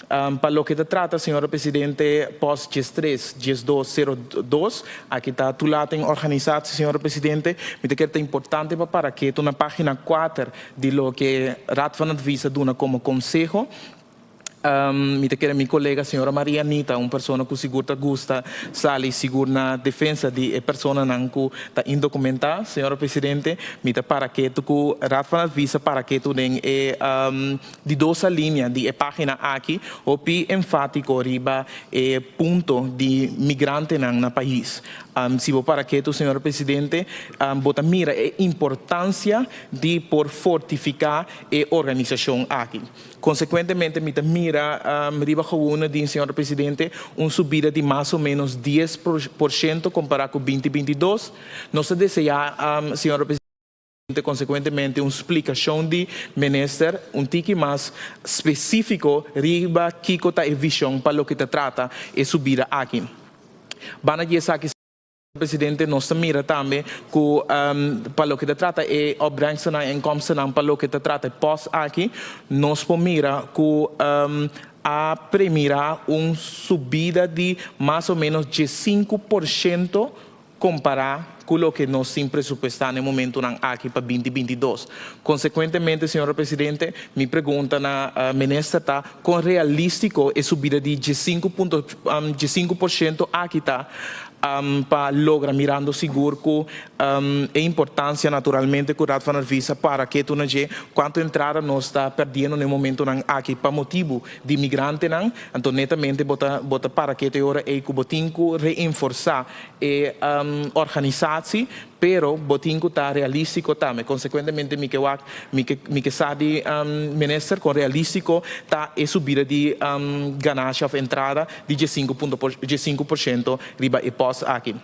Para lo que se trata, señor presidente, pos GES 3, GES 202, aquí está tu lata en organización, señor presidente, me te queda importante para que tu na página 4 de lo que Raad van Advies dona como consejo. Me te queda mi colega, señora Maria Anita, una persona que seguro gusta, sale seguro na defensa de persona que está indocumentada, señor presidente, me te para que tu Raad van Advies para que tu den de dos líneas de página aqui, o pi enfático riba punto de migrante na país. Se vou para que tu, senhor presidente, bota mira a importância de por fortificar a organização aqui. Consequentemente, me mira riba gewoon de, senhor presidente, subida de mais ou menos 10% comparado com 2022. Nós desejamos, senhor presidente, consequentemente uma explicação de minister tique mais específico riba que está a visão para o que te trata e subida aqui. Bana dizer aqui, presidente, nós mira também que para o que te trata e opbrengsten na inkomsten para o que te trata pós aqui, nós mira que a premirar uma subida de mais ou menos de 5% comparado com o que nós sempre presupuestamos no momento aqui para 2022. Consequentemente, senhor presidente, me pergunta na ministra está com realístico a subida de 5% aqui está para lograr mirando seguro que a importância naturalmente que o Raad van Advies para que tu não quanto entrada nós está perdendo no momento aqui para motivo de imigrante então netamente bota para que te ora e que botinco reforçar a organização pero botinco está realístico também consequentemente me que sabe minister com realístico está a subida de ganância of entrada de 5% riba e pós aqui.